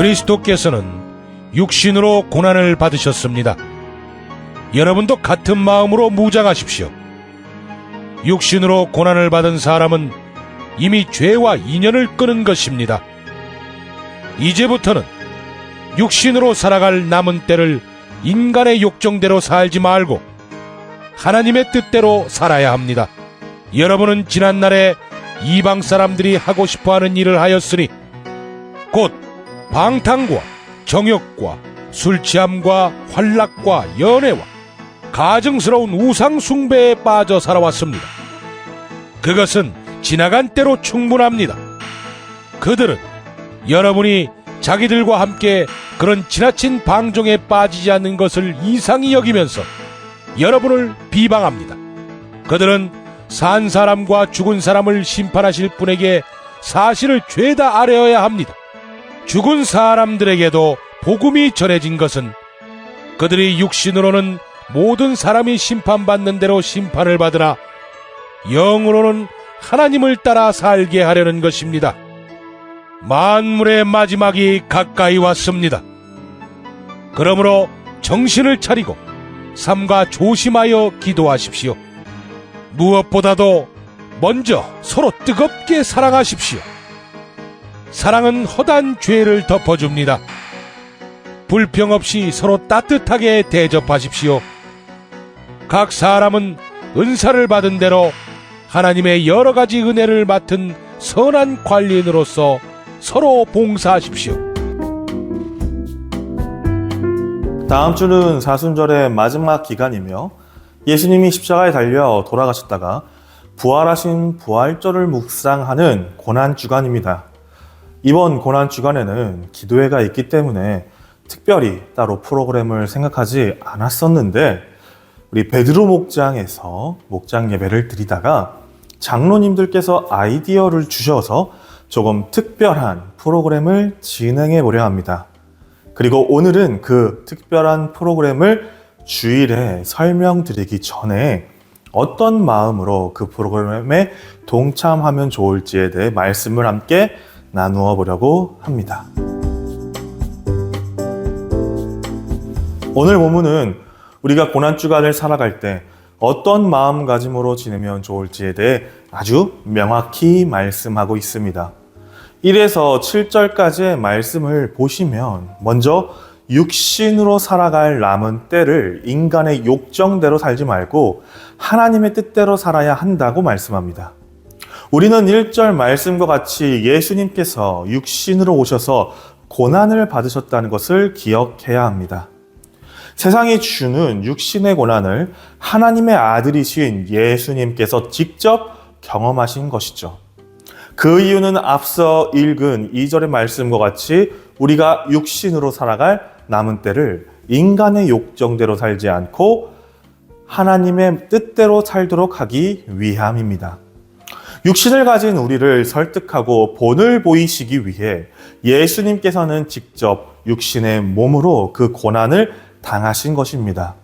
그리스도께서는 육신으로 고난을 받으셨습니다. 여러분도 같은 마음으로 무장하십시오. 육신으로 고난을 받은 사람은 이미 죄와 인연을 끊은 것입니다. 이제부터는 육신으로 살아갈 남은 때를 인간의 욕정대로 살지 말고 하나님의 뜻대로 살아야 합니다. 여러분은 지난날에 이방 사람들이 하고 싶어하는 일을 하였으니 곧 방탕과 정욕과 술취함과 환락과 연애와 가증스러운 우상 숭배에 빠져 살아왔습니다. 그것은 지나간 때로 충분합니다. 그들은 여러분이 자기들과 함께 그런 지나친 방종에 빠지지 않는 것을 이상히 여기면서 여러분을 비방합니다. 그들은 산 사람과 죽은 사람을 심판하실 분에게 사실을 죄다 아뢰어야 합니다. 죽은 사람들에게도 복음이 전해진 것은 그들이 육신으로는 모든 사람이 심판받는 대로 심판을 받으나 영으로는 하나님을 따라 살게 하려는 것입니다. 만물의 마지막이 가까이 왔습니다. 그러므로 정신을 차리고 삼가 조심하여 기도하십시오. 무엇보다도 먼저 서로 뜨겁게 사랑하십시오. 사랑은 허다한 죄를 덮어줍니다. 불평 없이 서로 따뜻하게 대접하십시오. 각 사람은 은사를 받은 대로 하나님의 여러 가지 은혜를 맡은 선한 관리인으로서 서로 봉사하십시오. 다음 주는 사순절의 마지막 기간이며 예수님이 십자가에 달려 돌아가셨다가 부활하신 부활절을 묵상하는 고난주간입니다. 이번 고난주간에는 기도회가 있기 때문에 특별히 따로 프로그램을 생각하지 않았었는데 우리 베드로 목장에서 목장 예배를 드리다가 장로님들께서 아이디어를 주셔서 조금 특별한 프로그램을 진행해 보려 합니다. 그리고 오늘은 그 특별한 프로그램을 주일에 설명드리기 전에 어떤 마음으로 그 프로그램에 동참하면 좋을지에 대해 말씀을 함께 나누어 보려고 합니다. 오늘 본문은 우리가 고난주간을 살아갈 때 어떤 마음가짐으로 지내면 좋을지에 대해 아주 명확히 말씀하고 있습니다. 1에서 7절까지의 말씀을 보시면 먼저 육신으로 살아갈 남은 때를 인간의 욕정대로 살지 말고 하나님의 뜻대로 살아야 한다고 말씀합니다. 우리는 1절 말씀과 같이 예수님께서 육신으로 오셔서 고난을 받으셨다는 것을 기억해야 합니다. 세상이 주는 육신의 고난을 하나님의 아들이신 예수님께서 직접 경험하신 것이죠. 그 이유는 앞서 읽은 2절의 말씀과 같이 우리가 육신으로 살아갈 남은 때를 인간의 욕정대로 살지 않고 하나님의 뜻대로 살도록 하기 위함입니다. 육신을 가진 우리를 설득하고 본을 보이시기 위해 예수님께서는 직접 육신의 몸으로 그 고난을 당하신 것입니다.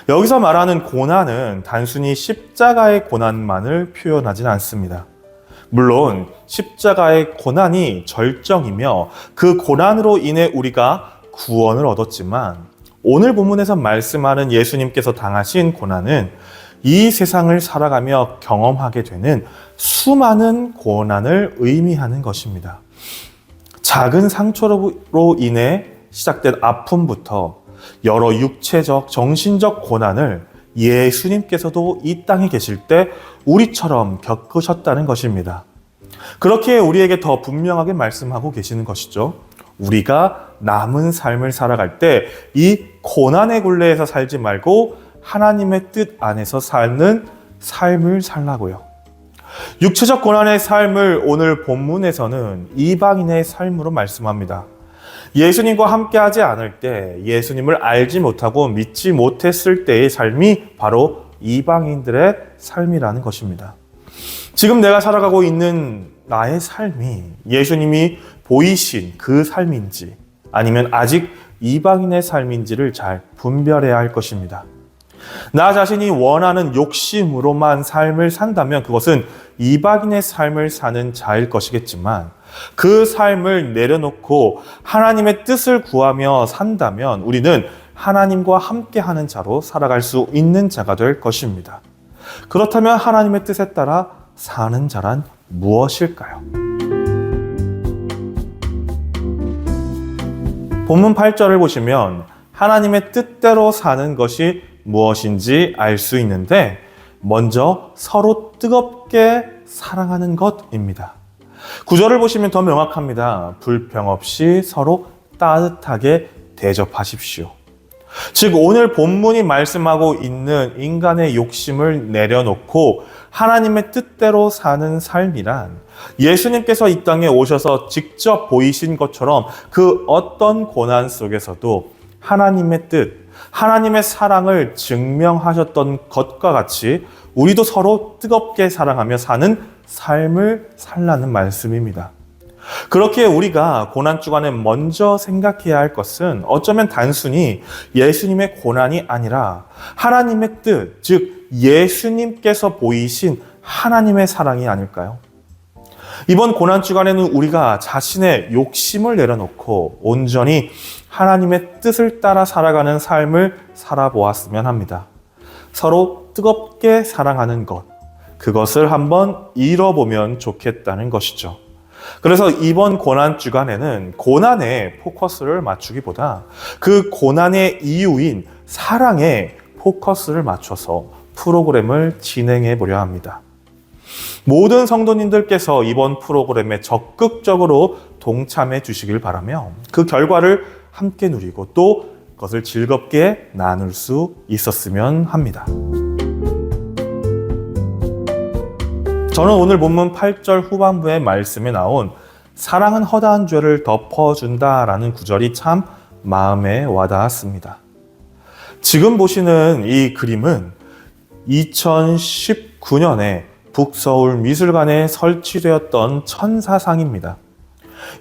여기서 말하는 고난은 단순히 십자가의 고난만을 표현하진 않습니다. 물론 십자가의 고난이 절정이며 그 고난으로 인해 우리가 구원을 얻었지만 오늘 본문에서 말씀하는 예수님께서 당하신 고난은 이 세상을 살아가며 경험하게 되는 수많은 고난을 의미하는 것입니다. 작은 상처로 인해 시작된 아픔부터 여러 육체적, 정신적 고난을 예수님께서도 이 땅에 계실 때 우리처럼 겪으셨다는 것입니다. 그렇게 우리에게 더 분명하게 말씀하고 계시는 것이죠. 우리가 남은 삶을 살아갈 때 이 고난의 굴레에서 살지 말고 하나님의 뜻 안에서 사는 삶을 살라고요. 육체적 고난의 삶을 오늘 본문에서는 이방인의 삶으로 말씀합니다. 예수님과 함께하지 않을 때 예수님을 알지 못하고 믿지 못했을 때의 삶이 바로 이방인들의 삶이라는 것입니다. 지금 내가 살아가고 있는 나의 삶이 예수님이 보이신 그 삶인지 아니면 아직 이방인의 삶인지를 잘 분별해야 할 것입니다. 나 자신이 원하는 욕심으로만 삶을 산다면 그것은 이방인의 삶을 사는 자일 것이겠지만 그 삶을 내려놓고 하나님의 뜻을 구하며 산다면 우리는 하나님과 함께하는 자로 살아갈 수 있는 자가 될 것입니다. 그렇다면 하나님의 뜻에 따라 사는 자란 무엇일까요? 본문 8절을 보시면 하나님의 뜻대로 사는 것이 무엇인지 알 수 있는데 먼저 서로 뜨겁게 사랑하는 것입니다. 9절을 보시면 더 명확합니다. 불평 없이 서로 따뜻하게 대접하십시오. 즉 오늘 본문이 말씀하고 있는 인간의 욕심을 내려놓고 하나님의 뜻대로 사는 삶이란 예수님께서 이 땅에 오셔서 직접 보이신 것처럼 그 어떤 고난 속에서도 하나님의 뜻, 하나님의 사랑을 증명하셨던 것과 같이 우리도 서로 뜨겁게 사랑하며 사는 삶을 살라는 말씀입니다. 그렇게 우리가 고난주간에 먼저 생각해야 할 것은 어쩌면 단순히 예수님의 고난이 아니라 하나님의 뜻, 즉 예수님께서 보이신 하나님의 사랑이 아닐까요? 이번 고난주간에는 우리가 자신의 욕심을 내려놓고 온전히 하나님의 뜻을 따라 살아가는 삶을 살아보았으면 합니다. 서로 뜨겁게 사랑하는 것, 그것을 한번 잃어보면 좋겠다는 것이죠. 그래서 이번 고난주간에는 고난에 포커스를 맞추기보다 그 고난의 이유인 사랑에 포커스를 맞춰서 프로그램을 진행해 보려 합니다. 모든 성도님들께서 이번 프로그램에 적극적으로 동참해 주시길 바라며 그 결과를 함께 누리고 또 그것을 즐겁게 나눌 수 있었으면 합니다. 저는 오늘 본문 8절 후반부의 말씀에 나온 사랑은 허다한 죄를 덮어준다라는 구절이 참 마음에 와닿았습니다. 지금 보시는 이 그림은 2019년에 북서울 미술관에 설치되었던 천사상입니다.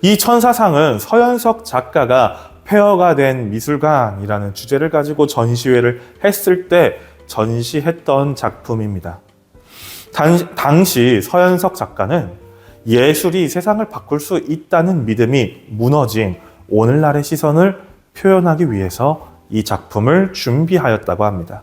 이 천사상은 서현석 작가가 폐허가 된 미술관이라는 주제를 가지고 전시회를 했을 때 전시했던 작품입니다. 당시 서현석 작가는 예술이 세상을 바꿀 수 있다는 믿음이 무너진 오늘날의 시선을 표현하기 위해서 이 작품을 준비하였다고 합니다.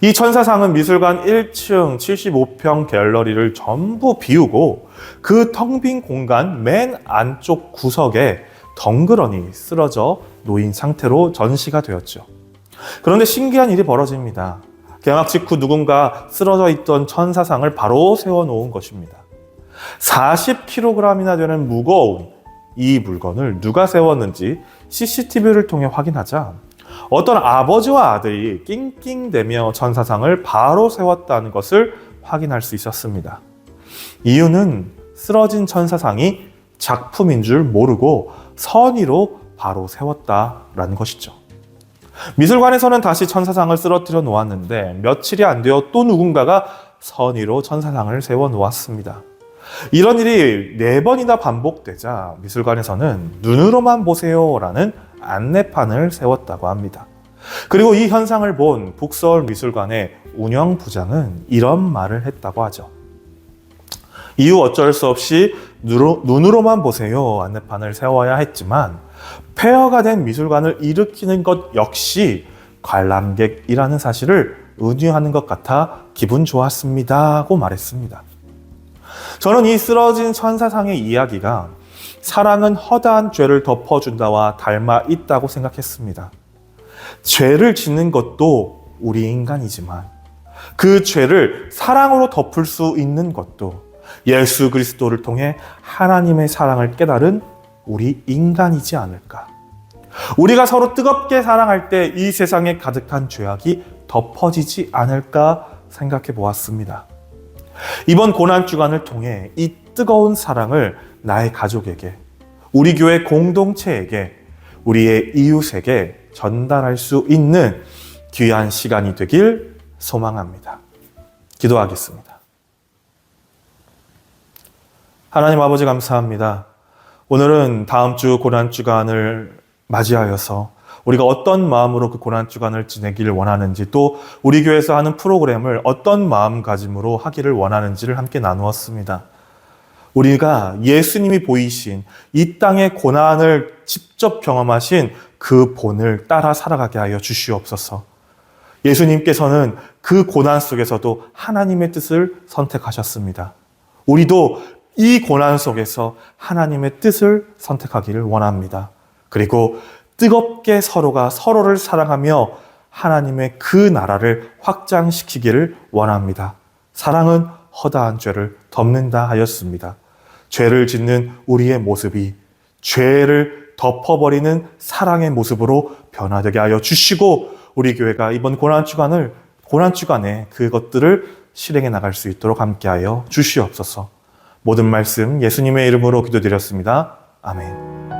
이 천사상은 미술관 1층 75평 갤러리를 전부 비우고 그 텅 빈 공간 맨 안쪽 구석에 덩그러니 쓰러져 놓인 상태로 전시가 되었죠. 그런데 신기한 일이 벌어집니다. 개막 직후 누군가 쓰러져 있던 천사상을 바로 세워놓은 것입니다. 40kg이나 되는 무거운 이 물건을 누가 세웠는지 CCTV를 통해 확인하자 어떤 아버지와 아들이 낑낑대며 천사상을 바로 세웠다는 것을 확인할 수 있었습니다. 이유는 쓰러진 천사상이 작품인 줄 모르고 선의로 바로 세웠다라는 것이죠. 미술관에서는 다시 천사상을 쓰러뜨려 놓았는데 며칠이 안 되어 또 누군가가 선의로 천사상을 세워 놓았습니다. 이런 일이 4번이나 반복되자 미술관에서는 눈으로만 보세요라는 안내판을 세웠다고 합니다. 그리고 이 현상을 본 북서울 미술관의 운영부장은 이런 말을 했다고 하죠. 이후 어쩔 수 없이 눈으로만 보세요 안내판을 세워야 했지만 폐허가 된 미술관을 일으키는 것 역시 관람객이라는 사실을 은유하는 것 같아 기분 좋았습니다고 말했습니다. 저는 이 쓰러진 천사상의 이야기가 사랑은 허다한 죄를 덮어준다와 닮아 있다고 생각했습니다. 죄를 짓는 것도 우리 인간이지만 그 죄를 사랑으로 덮을 수 있는 것도 예수 그리스도를 통해 하나님의 사랑을 깨달은 우리 인간이지 않을까. 우리가 서로 뜨겁게 사랑할 때 이 세상에 가득한 죄악이 덮어지지 않을까 생각해 보았습니다. 이번 고난주간을 통해 이 뜨거운 사랑을 나의 가족에게, 우리 교회 공동체에게, 우리의 이웃에게 전달할 수 있는 귀한 시간이 되길 소망합니다. 기도하겠습니다. 하나님 아버지 감사합니다. 오늘은 다음 주 고난주간을 맞이하여서 우리가 어떤 마음으로 그 고난주간을 지내기를 원하는지, 또 우리 교회에서 하는 프로그램을 어떤 마음가짐으로 하기를 원하는지를 함께 나누었습니다. 우리가 예수님이 보이신 이 땅의 고난을 직접 경험하신 그 본을 따라 살아가게 하여 주시옵소서. 예수님께서는 그 고난 속에서도 하나님의 뜻을 선택하셨습니다. 우리도 이 고난 속에서 하나님의 뜻을 선택하기를 원합니다. 그리고 뜨겁게 서로가 서로를 사랑하며 하나님의 그 나라를 확장시키기를 원합니다. 사랑은 허다한 죄를 덮는다 하였습니다. 죄를 짓는 우리의 모습이 죄를 덮어버리는 사랑의 모습으로 변화되게 하여 주시고, 우리 교회가 이번 고난주간에 그것들을 실행해 나갈 수 있도록 함께하여 주시옵소서. 모든 말씀 예수님의 이름으로 기도드렸습니다. 아멘.